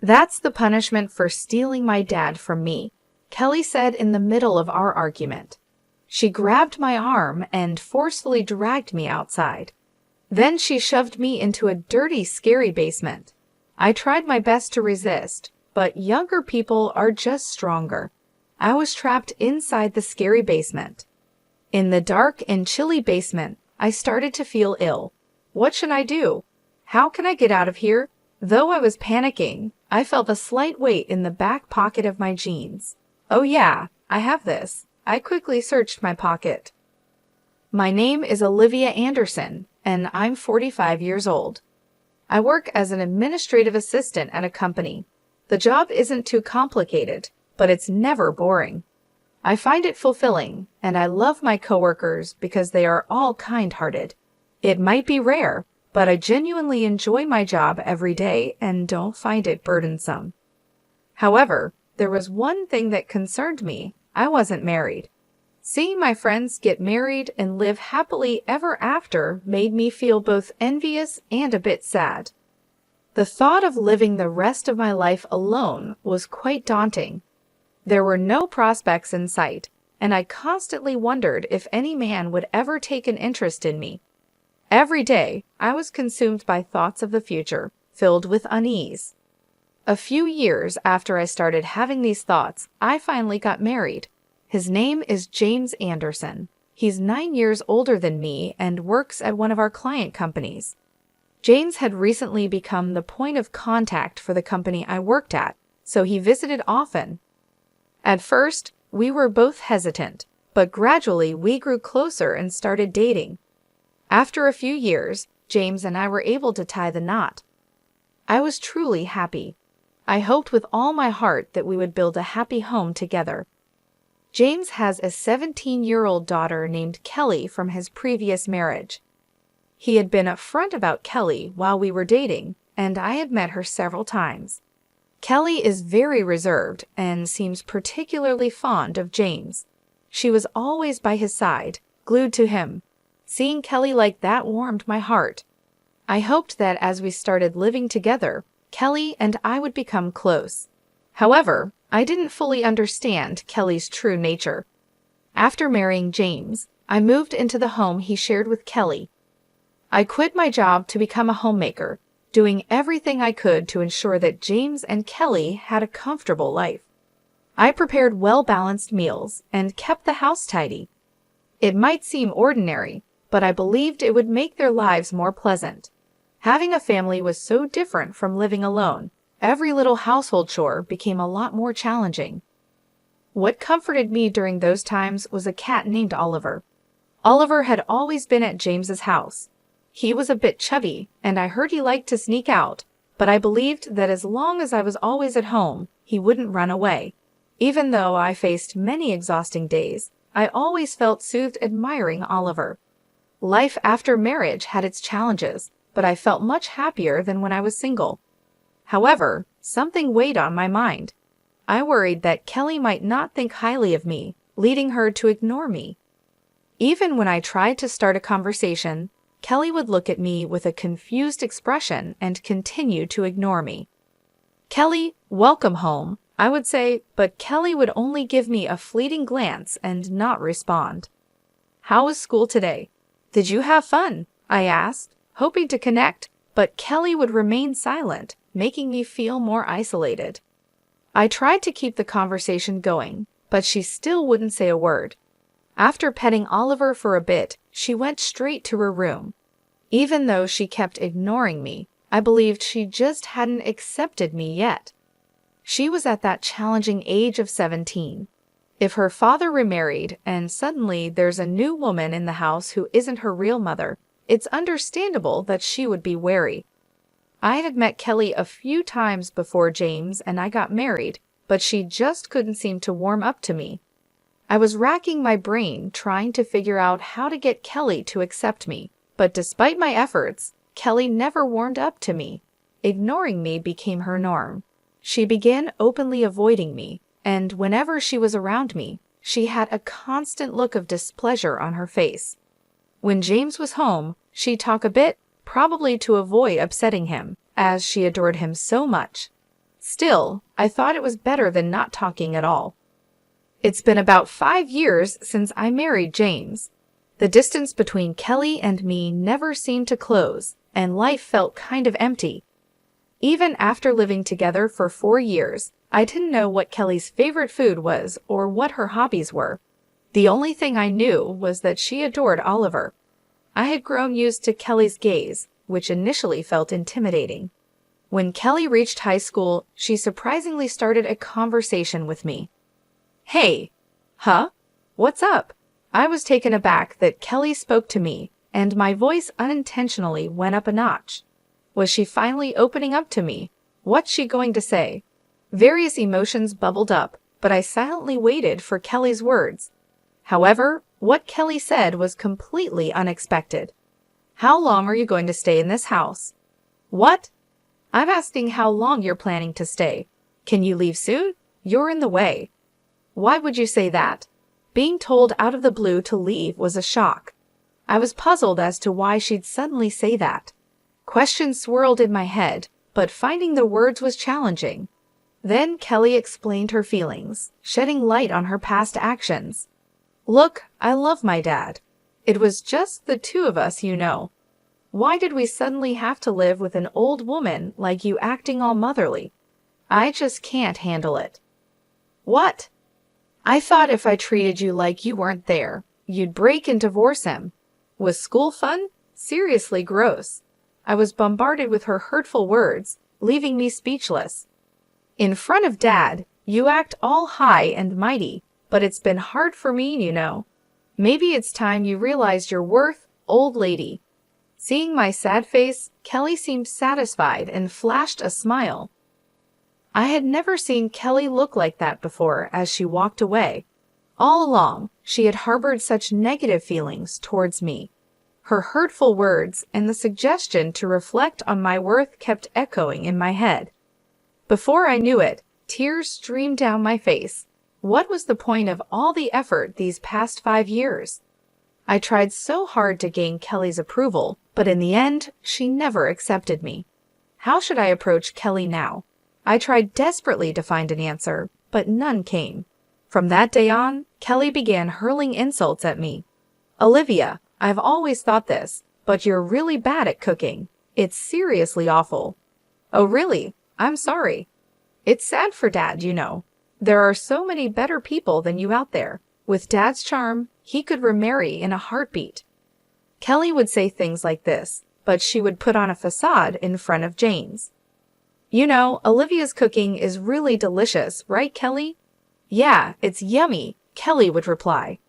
"That's the punishment for stealing my dad from me," Kelly said in the middle of our argument. She grabbed my arm and forcefully dragged me outside. Then she shoved me into a dirty, scary basement. I tried my best to resist, but younger people are just stronger. I was trapped inside the scary basement. In the dark and chilly basement, I started to feel ill. What should I do? How can I get out of here? Though I was panicking, I felt a slight weight in the back pocket of my jeans. Oh yeah, I have this. I quickly searched my pocket. "My name is Olivia Anderson, and I'm 45 years old. I work as an administrative assistant at a company. The job isn't too complicated, but it's never boring. I find it fulfilling, and I love my coworkers because they are all kind-hearted. It might be rare, but I genuinely enjoy my job every day and don't find it burdensome. However, there was one thing that concerned me. I wasn't married. Seeing my friends get married and live happily ever after made me feel both envious and a bit sad. The thought of living the rest of my life alone was quite daunting. There were no prospects in sight, and I constantly wondered if any man would ever take an interest in me. Every day, I was consumed by thoughts of the future, filled with unease. A few years after I started having these thoughts, I finally got married. His name is James Anderson. He's 9 years older than me and works at one of our client companies. James had recently become the point of contact for the company I worked at, so he visited often. At first, we were both hesitant, but gradually we grew closer and started dating. After a few years, James and I were able to tie the knot. I was truly happy. I hoped with all my heart that we would build a happy home together. James has a 17-year-old daughter named Kelly from his previous marriage. He had been upfront about Kelly while we were dating, and I had met her several times. Kelly is very reserved and seems particularly fond of James. She was always by his side, glued to him. Seeing Kelly like that warmed my heart. I hoped that as we started living together, Kelly and I would become close. However, I didn't fully understand Kelly's true nature. After marrying James, I moved into the home he shared with Kelly. I quit my job to become a homemaker, doing everything I could to ensure that James and Kelly had a comfortable life. I prepared well-balanced meals and kept the house tidy. It might seem ordinary, but I believed it would make their lives more pleasant. Having a family was so different from living alone. Every little household chore became a lot more challenging. What comforted me during those times was a cat named Oliver. Oliver had always been at James's house. He was a bit chubby, and I heard he liked to sneak out, but I believed that as long as I was always at home, he wouldn't run away. Even though I faced many exhausting days, I always felt soothed admiring Oliver. Life after marriage had its challenges, but I felt much happier than when I was single. However, something weighed on my mind. I worried that Kelly might not think highly of me, leading her to ignore me. Even when I tried to start a conversation, Kelly would look at me with a confused expression and continue to ignore me. "Kelly, welcome home," I would say, but Kelly would only give me a fleeting glance and not respond. "How was school today? Did you have fun?" I asked, hoping to connect, but Kelly would remain silent, making me feel more isolated. I tried to keep the conversation going, but she still wouldn't say a word. After petting Oliver for a bit, she went straight to her room. Even though she kept ignoring me, I believed she just hadn't accepted me yet. She was at that challenging age of 17. If her father remarried and suddenly there's a new woman in the house who isn't her real mother, it's understandable that she would be wary. I had met Kelly a few times before James and I got married, but she just couldn't seem to warm up to me. I was racking my brain trying to figure out how to get Kelly to accept me, but despite my efforts, Kelly never warmed up to me. Ignoring me became her norm. She began openly avoiding me, and whenever she was around me, she had a constant look of displeasure on her face. When James was home, she'd talk a bit, probably to avoid upsetting him, as she adored him so much. Still, I thought it was better than not talking at all. It's been about 5 years since I married James. The distance between Kelly and me never seemed to close, and life felt kind of empty. Even after living together for 4 years, I didn't know what Kelly's favorite food was or what her hobbies were. The only thing I knew was that she adored Oliver. I had grown used to Kelly's gaze, which initially felt intimidating. When Kelly reached high school, she surprisingly started a conversation with me. "Hey, huh? What's up?" I was taken aback that Kelly spoke to me, and my voice unintentionally went up a notch. Was she finally opening up to me? What's she going to say? Various emotions bubbled up, but I silently waited for Kelly's words. However, what Kelly said was completely unexpected. "How long are you going to stay in this house?" "What?" "I'm asking how long you're planning to stay. Can you leave soon? You're in the way." Why would you say that? Being told out of the blue to leave was a shock. I was puzzled as to why she'd suddenly say that. Questions swirled in my head, but finding the words was challenging. Then Kelly explained her feelings, shedding light on her past actions. "Look, I love my dad. It was just the two of us, you know. Why did we suddenly have to live with an old woman like you acting all motherly? I just can't handle it." "What?" "I thought if I treated you like you weren't there, you'd break and divorce him. Was school fun? Seriously gross." I was bombarded with her hurtful words, leaving me speechless. "In front of Dad, you act all high and mighty, but it's been hard for me, you know. Maybe it's time you realized your worth, old lady." Seeing my sad face, Kelly seemed satisfied and flashed a smile. I had never seen Kelly look like that before as she walked away. All along, she had harbored such negative feelings towards me. Her hurtful words and the suggestion to reflect on my worth kept echoing in my head. Before I knew it, tears streamed down my face. What was the point of all the effort these past 5 years? I tried so hard to gain Kelly's approval, but in the end, she never accepted me. How should I approach Kelly now? I tried desperately to find an answer, but none came. From that day on, Kelly began hurling insults at me. "Olivia, I've always thought this, but you're really bad at cooking. It's seriously awful." "Oh really? I'm sorry." "It's sad for Dad, you know. There are so many better people than you out there. With Dad's charm, he could remarry in a heartbeat." Kelly would say things like this, but she would put on a facade in front of James. "You know, Olivia's cooking is really delicious, right, Kelly?" "Yeah, it's yummy," Kelly would reply.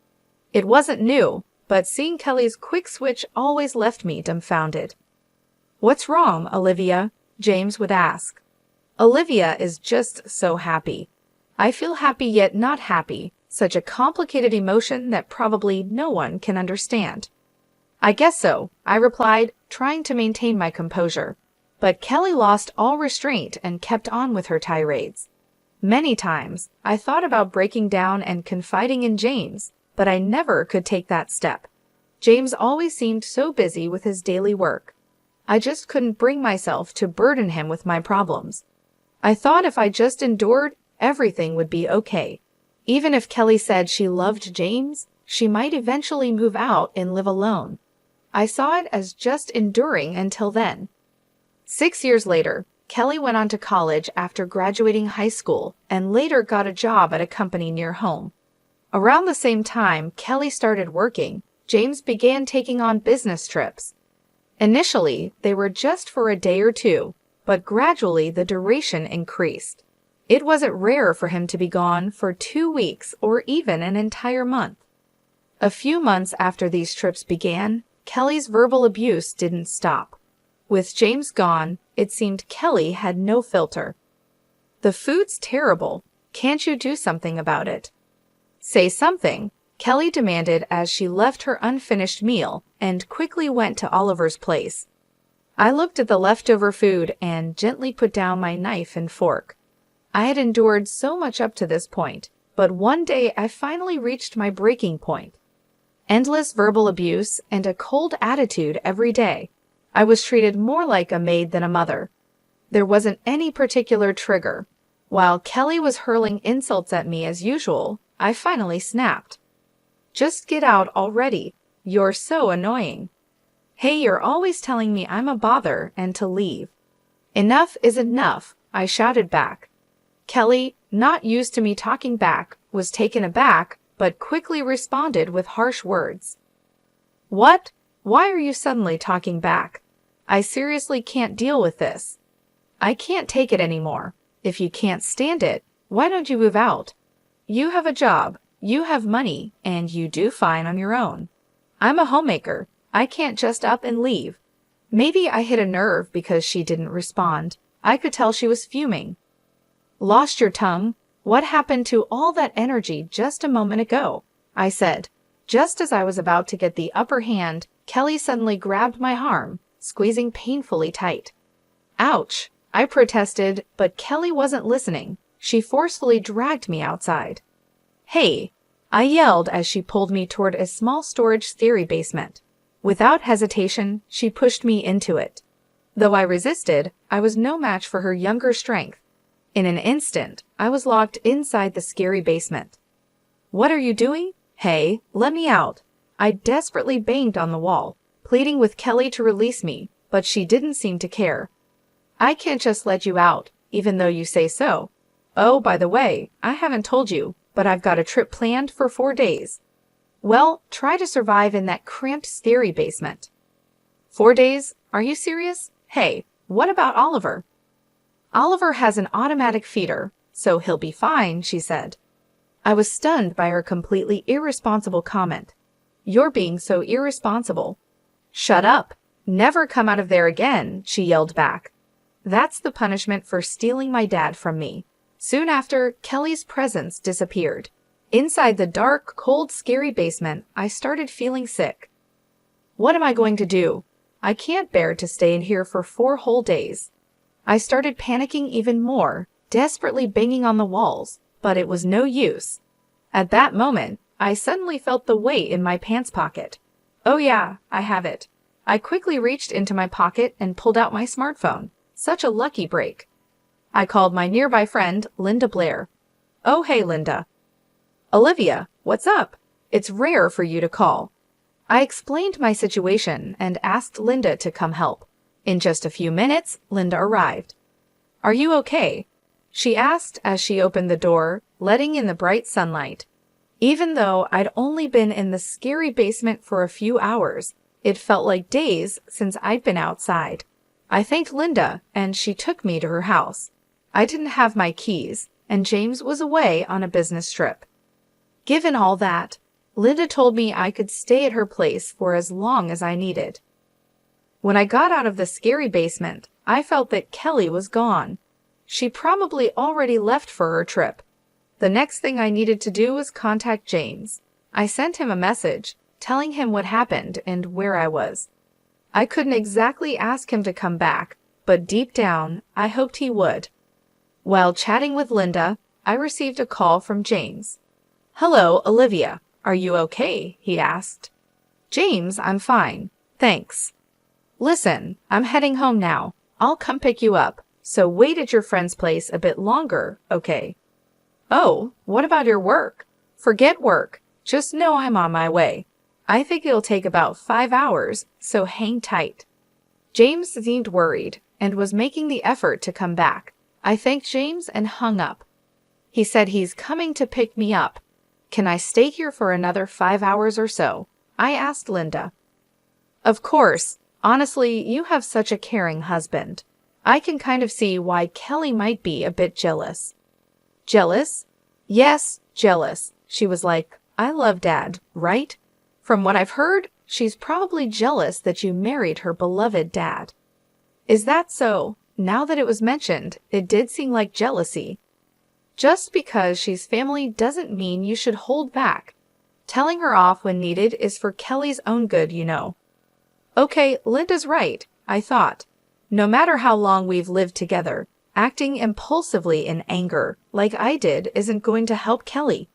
It wasn't new, but seeing Kelly's quick switch always left me dumbfounded. "What's wrong, Olivia?" James would ask. Olivia is just so happy. I feel happy yet not happy, such a complicated emotion that probably no one can understand. "I guess so," I replied, trying to maintain my composure. But Kelly lost all restraint and kept on with her tirades. Many times, I thought about breaking down and confiding in James, but I never could take that step. James always seemed so busy with his daily work. I just couldn't bring myself to burden him with my problems. I thought if I just endured, everything would be okay. Even if Kelly said she loved James, she might eventually move out and live alone. I saw it as just enduring until then. 6 years later, Kelly went on to college after graduating high school and later got a job at a company near home. Around the same time Kelly started working, James began taking on business trips. Initially, they were just for a day or two, but gradually the duration increased. It wasn't rare for him to be gone for 2 weeks or even an entire month. A few months after these trips began, Kelly's verbal abuse didn't stop. With James gone, it seemed Kelly had no filter. "The food's terrible. Can't you do something about it?" "Say something," Kelly demanded as she left her unfinished meal and quickly went to Oliver's place. I looked at the leftover food and gently put down my knife and fork. I had endured so much up to this point, but one day I finally reached my breaking point. Endless verbal abuse and a cold attitude every day. I was treated more like a maid than a mother. There wasn't any particular trigger. While Kelly was hurling insults at me as usual, I finally snapped. Just get out already. You're so annoying. Hey, you're always telling me I'm a bother and to leave. Enough is enough, I shouted back. Kelly, not used to me talking back, was taken aback, but quickly responded with harsh words. What? Why are you suddenly talking back? I seriously can't deal with this. I can't take it anymore. If you can't stand it, why don't you move out? You have a job, you have money, and you do fine on your own. I'm a homemaker. I can't just up and leave. Maybe I hit a nerve because she didn't respond. I could tell she was fuming. Lost your tongue? What happened to all that energy just a moment ago? I said. Just as I was about to get the upper hand, Kelly suddenly grabbed my arm, squeezing painfully tight. Ouch! I protested, but Kelly wasn't listening. She forcefully dragged me outside. Hey! I yelled as she pulled me toward a small storage theory basement. Without hesitation, she pushed me into it. Though I resisted, I was no match for her younger strength. In an instant, I was locked inside the scary basement. What are you doing? Hey, let me out. I desperately banged on the wall, pleading with Kelly to release me, but she didn't seem to care. I can't just let you out, even though you say so. Oh, by the way, I haven't told you, but I've got a trip planned for 4 days. Well, try to survive in that cramped theory basement. 4 days? Are you serious? Hey, what about Oliver? Oliver has an automatic feeder, so he'll be fine, she said. I was stunned by her completely irresponsible comment. You're being so irresponsible. Shut up. Never come out of there again, she yelled back. That's the punishment for stealing my dad from me. Soon after, Kelly's presence disappeared. Inside the dark, cold, scary basement, I started feeling sick. What am I going to do? I can't bear to stay in here for 4 whole days. I started panicking even more, desperately banging on the walls, but it was no use. At that moment, I suddenly felt the weight in my pants pocket. Oh yeah, I have it. I quickly reached into my pocket and pulled out my smartphone. Such a lucky break. I called my nearby friend, Linda Blair. Oh hey Linda. Olivia, what's up? It's rare for you to call. I explained my situation and asked Linda to come help. In just a few minutes, Linda arrived. Are you okay? She asked as she opened the door, letting in the bright sunlight. Even though I'd only been in the scary basement for a few hours, it felt like days since I'd been outside. I thanked Linda, and she took me to her house. I didn't have my keys, and James was away on a business trip. Given all that, Linda told me I could stay at her place for as long as I needed. When I got out of the scary basement, I felt that Kelly was gone. She probably already left for her trip. The next thing I needed to do was contact James. I sent him a message, telling him what happened and where I was. I couldn't exactly ask him to come back, but deep down, I hoped he would. While chatting with Linda, I received a call from James. Hello, Olivia. Are you okay? He asked. James, I'm fine. Thanks. Listen, I'm heading home now. I'll come pick you up, so wait at your friend's place a bit longer, okay? Oh, what about your work? Forget work. Just know I'm on my way. I think it'll take about 5 hours, so hang tight. James seemed worried and was making the effort to come back. I thanked James and hung up. He said he's coming to pick me up. Can I stay here for another 5 hours or so? I asked Linda. Of course. Honestly, you have such a caring husband. I can kind of see why Kelly might be a bit jealous. Jealous? Yes, jealous. She was like, I love Dad, right? From what I've heard, she's probably jealous that you married her beloved dad. Is that so? Now that it was mentioned, it did seem like jealousy. Just because she's family doesn't mean you should hold back. Telling her off when needed is for Kelly's own good, you know. Okay, Linda's right, I thought. No matter how long we've lived together, acting impulsively in anger, like I did, isn't going to help Kelly.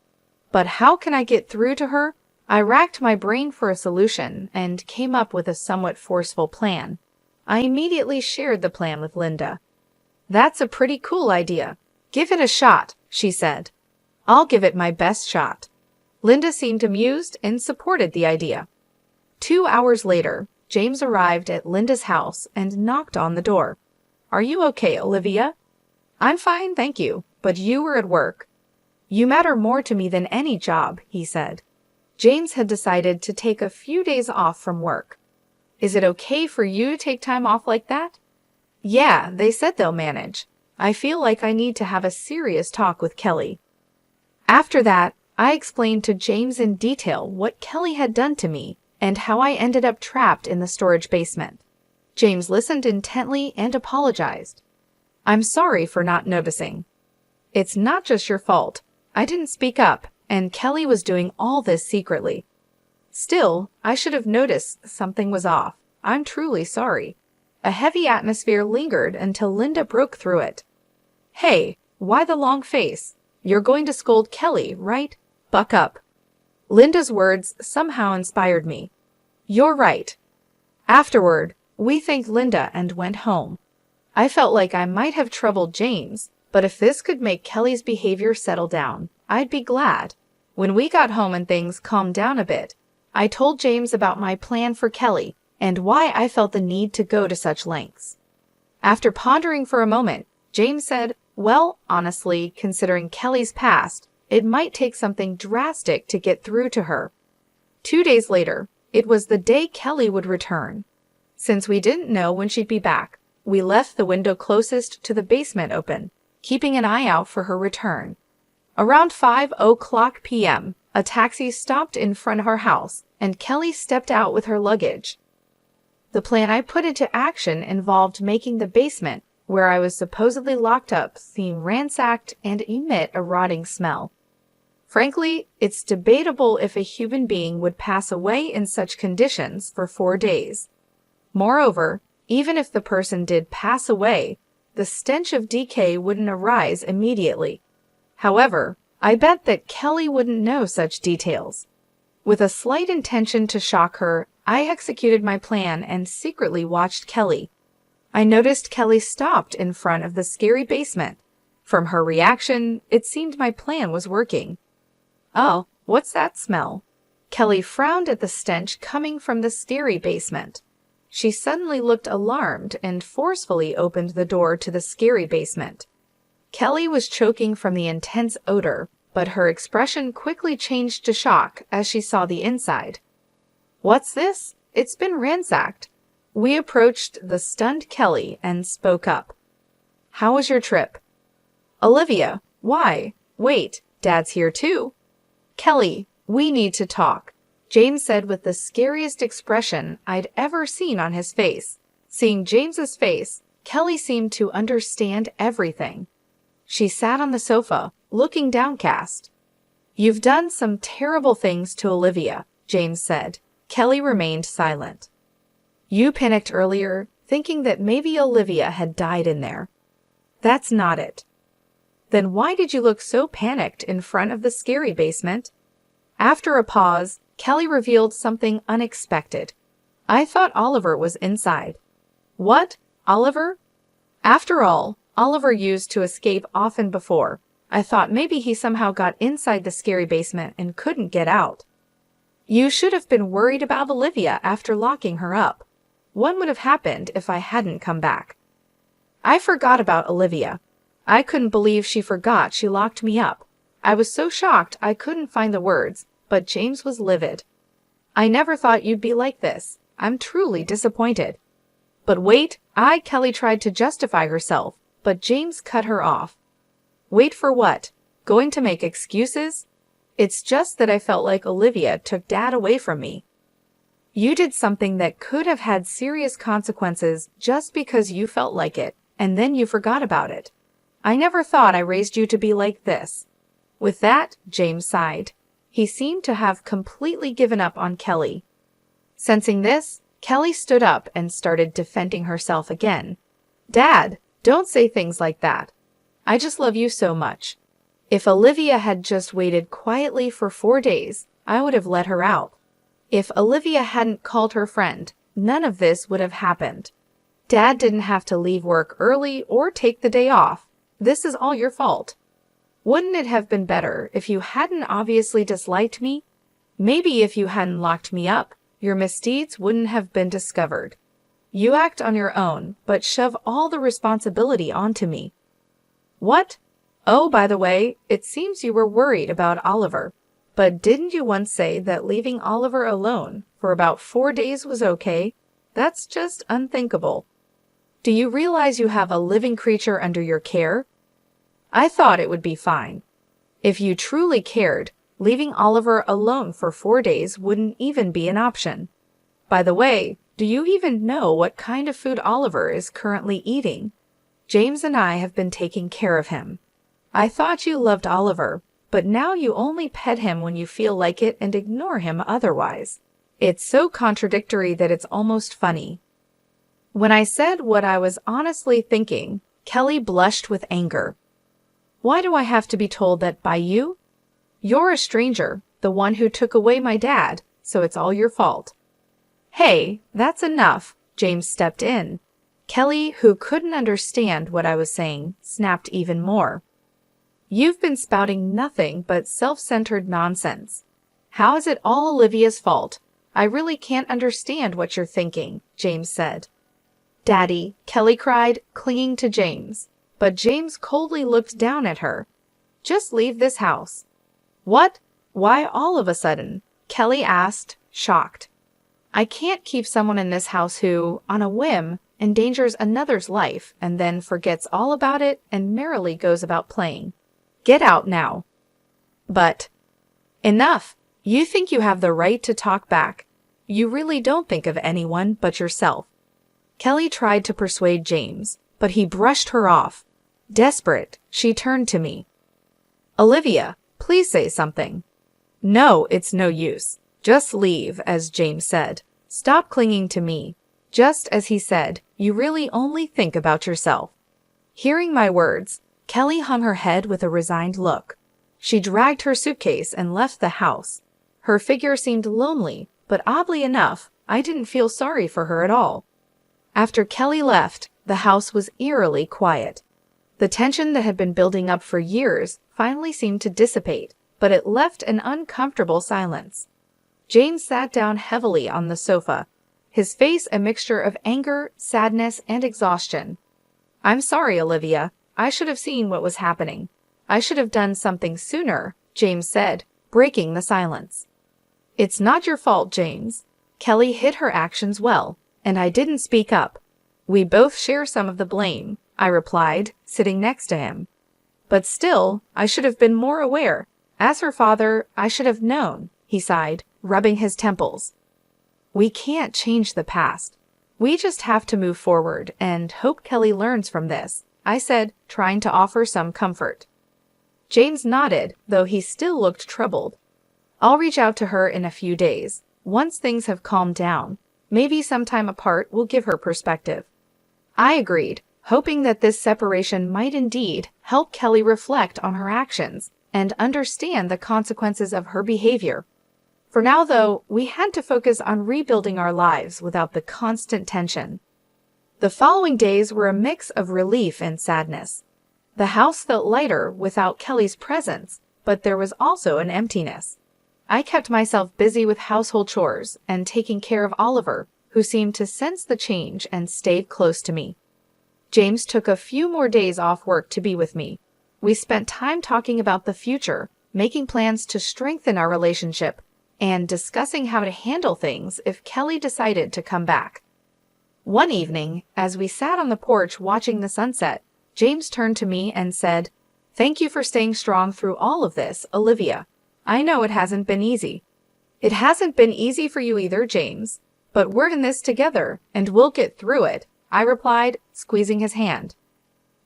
But how can I get through to her? I racked my brain for a solution and came up with a somewhat forceful plan. I immediately shared the plan with Linda. That's a pretty cool idea. Give it a shot, she said. I'll give it my best shot. Linda seemed amused and supported the idea. 2 hours later, James arrived at Linda's house and knocked on the door. Are you okay, Olivia? I'm fine, thank you, but you were at work. You matter more to me than any job, he said. James had decided to take a few days off from work. Is it okay for you to take time off like that? Yeah, they said they'll manage. I feel like I need to have a serious talk with Kelly. After that, I explained to James in detail what Kelly had done to me and how I ended up trapped in the storage basement. James listened intently and apologized. I'm sorry for not noticing. It's not just your fault. I didn't speak up, and Kelly was doing all this secretly. Still, I should have noticed something was off. I'm truly sorry. A heavy atmosphere lingered until Linda broke through it. Hey, why the long face? You're going to scold Kelly, right? Buck up. Linda's words somehow inspired me. You're right. Afterward, we thanked Linda and went home. I felt like I might have troubled James, but if this could make Kelly's behavior settle down, I'd be glad. When we got home and things calmed down a bit, I told James about my plan for Kelly and why I felt the need to go to such lengths. After pondering for a moment, James said, well, honestly, considering Kelly's past, it might take something drastic to get through to her. 2 days later, it was the day Kelly would return. Since we didn't know when she'd be back, we left the window closest to the basement open, keeping an eye out for her return. Around 5:00 p.m., a taxi stopped in front of our house, and Kelly stepped out with her luggage. The plan I put into action involved making the basement, where I was supposedly locked up, seem ransacked and emit a rotting smell. Frankly, it's debatable if a human being would pass away in such conditions for 4 days. Moreover, even if the person did pass away, the stench of decay wouldn't arise immediately. However, I bet that Kelly wouldn't know such details. With a slight intention to shock her, I executed my plan and secretly watched Kelly. I noticed Kelly stopped in front of the scary basement. From her reaction, it seemed my plan was working. Oh, what's that smell? Kelly frowned at the stench coming from the scary basement. She suddenly looked alarmed and forcefully opened the door to the scary basement. Kelly was choking from the intense odor, but her expression quickly changed to shock as she saw the inside. What's this? It's been ransacked. We approached the stunned Kelly and spoke up. How was your trip? Olivia, why? Wait, Dad's here too. Kelly, we need to talk, James said with the scariest expression I'd ever seen on his face. Seeing James's face, Kelly seemed to understand everything. She sat on the sofa, looking downcast. You've done some terrible things to Olivia, James said. Kelly remained silent. You panicked earlier, thinking that maybe Olivia had died in there. That's not it. Then why did you look so panicked in front of the scary basement? After a pause, Kelly revealed something unexpected. I thought Oliver was inside. What? Oliver? After all, Oliver used to escape often before. I thought maybe he somehow got inside the scary basement and couldn't get out. You should have been worried about Olivia after locking her up. What would have happened if I hadn't come back? I forgot about Olivia. I couldn't believe she forgot she locked me up. I was so shocked I couldn't find the words, but James was livid. I never thought you'd be like this. I'm truly disappointed. But wait, Kelly tried to justify herself, but James cut her off. Wait for what? Going to make excuses? It's just that I felt like Olivia took Dad away from me. You did something that could have had serious consequences just because you felt like it, and then you forgot about it. I never thought I raised you to be like this. With that, James sighed. He seemed to have completely given up on Kelly. Sensing this, Kelly stood up and started defending herself again. Dad, don't say things like that. I just love you so much. If Olivia had just waited quietly for 4 days, I would have let her out. If Olivia hadn't called her friend, none of this would have happened. Dad didn't have to leave work early or take the day off. This is all your fault. Wouldn't it have been better if you hadn't obviously disliked me? Maybe if you hadn't locked me up, your misdeeds wouldn't have been discovered. You act on your own, but shove all the responsibility onto me. What? Oh, by the way, it seems you were worried about Oliver. But didn't you once say that leaving Oliver alone for about 4 days was okay? That's just unthinkable. Do you realize you have a living creature under your care? I thought it would be fine. If you truly cared, leaving Oliver alone for 4 days wouldn't even be an option. By the way, do you even know what kind of food Oliver is currently eating? James and I have been taking care of him. I thought you loved Oliver, but now you only pet him when you feel like it and ignore him otherwise. It's so contradictory that it's almost funny. When I said what I was honestly thinking, Kelly blushed with anger. Why do I have to be told that by you? You're a stranger, the one who took away my dad, so it's all your fault. Hey, that's enough, James stepped in. Kelly, who couldn't understand what I was saying, snapped even more. You've been spouting nothing but self-centered nonsense. How is it all Olivia's fault? I really can't understand what you're thinking, James said. Daddy, Kelly cried, clinging to James. But James coldly looked down at her. Just leave this house. What? Why all of a sudden? Kelly asked, shocked. I can't keep someone in this house who, on a whim, endangers another's life and then forgets all about it and merrily goes about playing. Get out now. But enough. You think you have the right to talk back. You really don't think of anyone but yourself. Kelly tried to persuade James, but he brushed her off. Desperate, she turned to me. Olivia, please say something. No, it's no use. Just leave, as James said. Stop clinging to me. Just as he said, you really only think about yourself. Hearing my words, Kelly hung her head with a resigned look. She dragged her suitcase and left the house. Her figure seemed lonely, but oddly enough, I didn't feel sorry for her at all. After Kelly left, the house was eerily quiet. The tension that had been building up for years finally seemed to dissipate, but it left an uncomfortable silence. James sat down heavily on the sofa, his face a mixture of anger, sadness, and exhaustion. I'm sorry, Olivia. I should have seen what was happening. I should have done something sooner, James said, breaking the silence. It's not your fault, James. Kelly hid her actions well, and I didn't speak up. We both share some of the blame, I replied, sitting next to him. But still, I should have been more aware. As her father, I should have known, he sighed, rubbing his temples. We can't change the past. We just have to move forward and hope Kelly learns from this, I said, trying to offer some comfort. James nodded, though he still looked troubled. I'll reach out to her in a few days, once things have calmed down. Maybe some time apart will give her perspective. I agreed, hoping that this separation might indeed help Kelly reflect on her actions and understand the consequences of her behavior. For now, though, we had to focus on rebuilding our lives without the constant tension. The following days were a mix of relief and sadness. The house felt lighter without Kelly's presence, but there was also an emptiness. I kept myself busy with household chores and taking care of Oliver, who seemed to sense the change and stayed close to me. James took a few more days off work to be with me. We spent time talking about the future, making plans to strengthen our relationship, and discussing how to handle things if Kelly decided to come back. One evening, as we sat on the porch watching the sunset, James turned to me and said, "Thank you for staying strong through all of this, Olivia. I know it hasn't been easy." It hasn't been easy for you either, James. But we're in this together, and we'll get through it, I replied, squeezing his hand.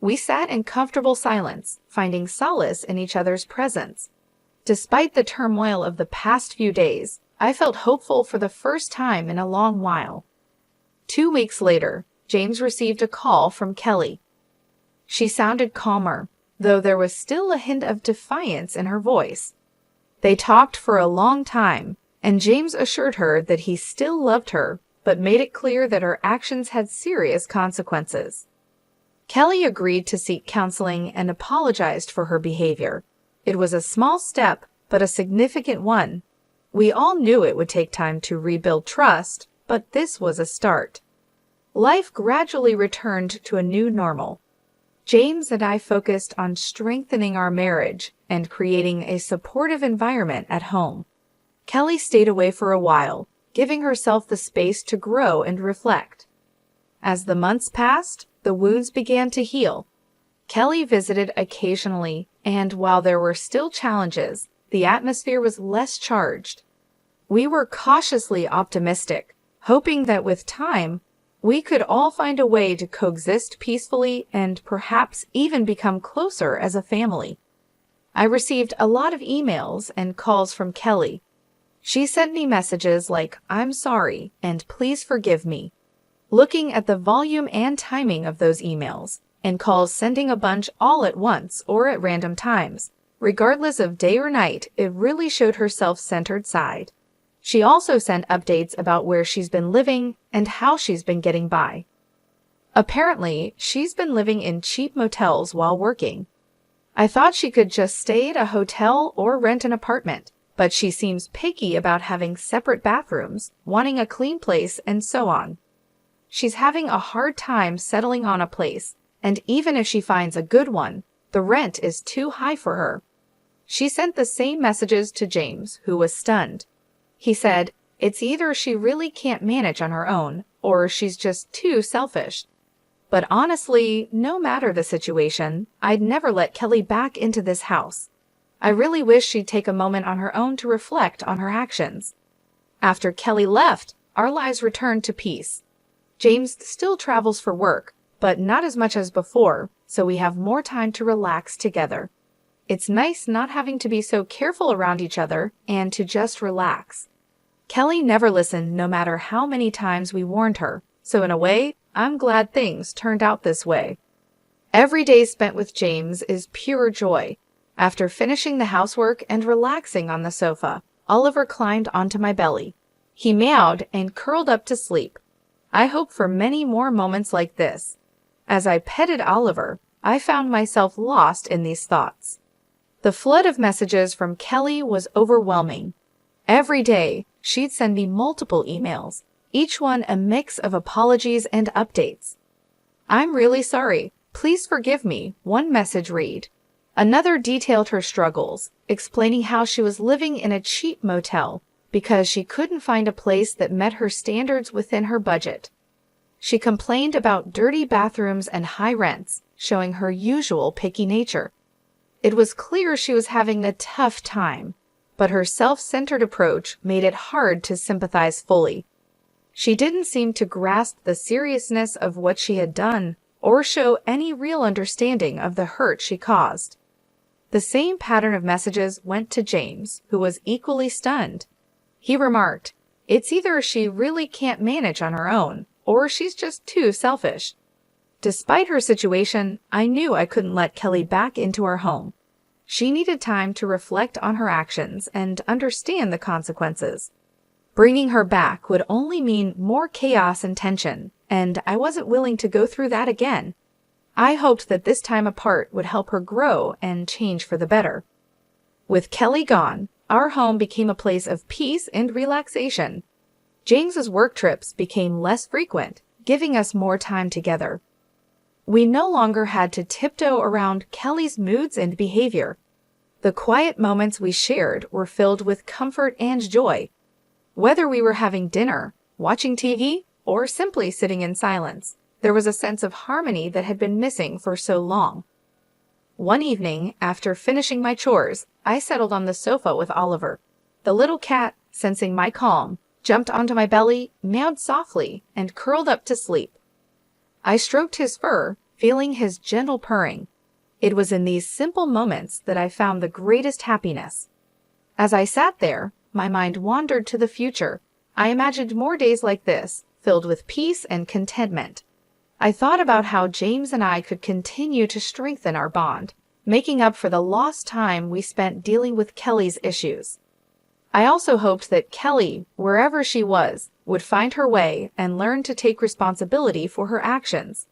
We sat in comfortable silence, finding solace in each other's presence. Despite the turmoil of the past few days, I felt hopeful for the first time in a long while. 2 weeks later, James received a call from Kelly. She sounded calmer, though there was still a hint of defiance in her voice. They talked for a long time, and James assured her that he still loved her, but made it clear that her actions had serious consequences. Kelly agreed to seek counseling and apologized for her behavior. It was a small step, but a significant one. We all knew it would take time to rebuild trust, but this was a start. Life gradually returned to a new normal. James and I focused on strengthening our marriage and creating a supportive environment at home. Kelly stayed away for a while, giving herself the space to grow and reflect. As the months passed, the wounds began to heal. Kelly visited occasionally, and while there were still challenges, the atmosphere was less charged. We were cautiously optimistic, hoping that with time, we could all find a way to coexist peacefully and perhaps even become closer as a family. I received a lot of emails and calls from Kelly. She sent me messages like, "I'm sorry," and "Please forgive me." Looking at the volume and timing of those emails, and calls sending a bunch all at once or at random times, regardless of day or night, it really showed her self-centered side. She also sent updates about where she's been living and how she's been getting by. Apparently, she's been living in cheap motels while working. I thought she could just stay at a hotel or rent an apartment, but she seems picky about having separate bathrooms, wanting a clean place, and so on. She's having a hard time settling on a place, and even if she finds a good one, the rent is too high for her. She sent the same messages to James, who was stunned. He said, "It's either she really can't manage on her own, or she's just too selfish." But honestly, no matter the situation, I'd never let Kelly back into this house. I really wish she'd take a moment on her own to reflect on her actions. After Kelly left, our lives returned to peace. James still travels for work, but not as much as before, so we have more time to relax together. It's nice not having to be so careful around each other and to just relax. Kelly never listened no matter how many times we warned her, so in a way, I'm glad things turned out this way. Every day spent with James is pure joy. After finishing the housework and relaxing on the sofa, Oliver climbed onto my belly. He meowed and curled up to sleep. I hope for many more moments like this. As I petted Oliver, I found myself lost in these thoughts. The flood of messages from Kelly was overwhelming. Every day, she'd send me multiple emails, each one a mix of apologies and updates. "I'm really sorry. Please forgive me," one message read. Another detailed her struggles, explaining how she was living in a cheap motel because she couldn't find a place that met her standards within her budget. She complained about dirty bathrooms and high rents, showing her usual picky nature. It was clear she was having a tough time, but her self-centered approach made it hard to sympathize fully. She didn't seem to grasp the seriousness of what she had done or show any real understanding of the hurt she caused. The same pattern of messages went to James, who was equally stunned. He remarked, "It's either she really can't manage on her own, or she's just too selfish." Despite her situation, I knew I couldn't let Kelly back into our home. She needed time to reflect on her actions and understand the consequences. Bringing her back would only mean more chaos and tension, and I wasn't willing to go through that again. I hoped that this time apart would help her grow and change for the better. With Kelly gone, our home became a place of peace and relaxation. James's work trips became less frequent, giving us more time together. We no longer had to tiptoe around Kelly's moods and behavior. The quiet moments we shared were filled with comfort and joy. Whether we were having dinner, watching TV, or simply sitting in silence, there was a sense of harmony that had been missing for so long. One evening, after finishing my chores, I settled on the sofa with Oliver. The little cat, sensing my calm, jumped onto my belly, meowed softly, and curled up to sleep. I stroked his fur, feeling his gentle purring. It was in these simple moments that I found the greatest happiness. As I sat there, my mind wandered to the future. I imagined more days like this, filled with peace and contentment. I thought about how James and I could continue to strengthen our bond, making up for the lost time we spent dealing with Kelly's issues. I also hoped that Kelly, wherever she was, would find her way and learn to take responsibility for her actions.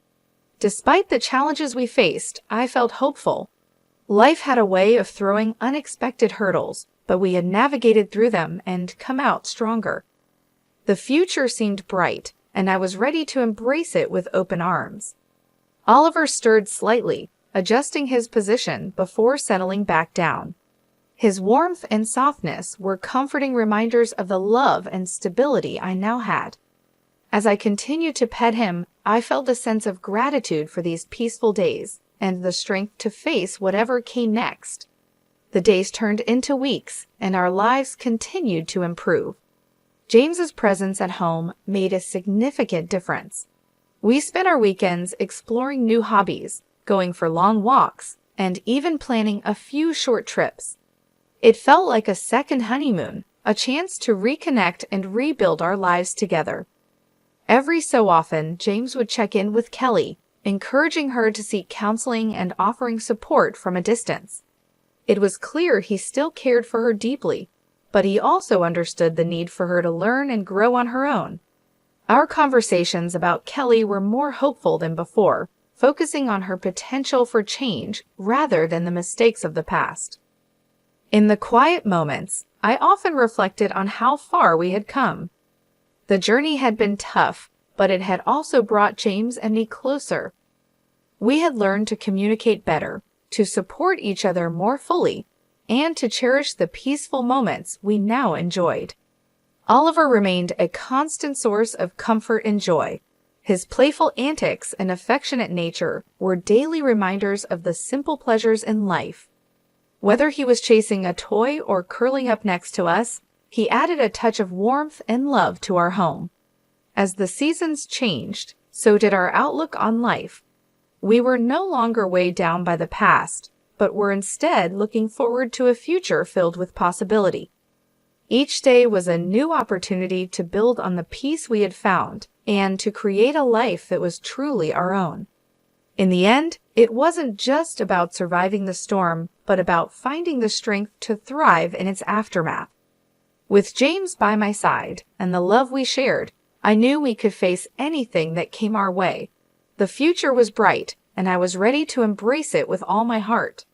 Despite the challenges we faced, I felt hopeful. Life had a way of throwing unexpected hurdles, but we had navigated through them and come out stronger. The future seemed bright, and I was ready to embrace it with open arms. Oliver stirred slightly, adjusting his position before settling back down. His warmth and softness were comforting reminders of the love and stability I now had. As I continued to pet him, I felt a sense of gratitude for these peaceful days and the strength to face whatever came next. The days turned into weeks, and our lives continued to improve. James's presence at home made a significant difference. We spent our weekends exploring new hobbies, going for long walks, and even planning a few short trips. It felt like a second honeymoon, a chance to reconnect and rebuild our lives together. Every so often, James would check in with Kelly, encouraging her to seek counseling and offering support from a distance. It was clear he still cared for her deeply, but he also understood the need for her to learn and grow on her own. Our conversations about Kelly were more hopeful than before, focusing on her potential for change rather than the mistakes of the past. In the quiet moments, I often reflected on how far we had come. The journey had been tough, but it had also brought James and me closer. We had learned to communicate better, to support each other more fully, and to cherish the peaceful moments we now enjoyed. Oliver remained a constant source of comfort and joy. His playful antics and affectionate nature were daily reminders of the simple pleasures in life. Whether he was chasing a toy or curling up next to us, he added a touch of warmth and love to our home. As the seasons changed, so did our outlook on life. We were no longer weighed down by the past, but were instead looking forward to a future filled with possibility. Each day was a new opportunity to build on the peace we had found and to create a life that was truly our own. In the end, it wasn't just about surviving the storm, but about finding the strength to thrive in its aftermath. With James by my side and the love we shared, I knew we could face anything that came our way. The future was bright, and I was ready to embrace it with all my heart.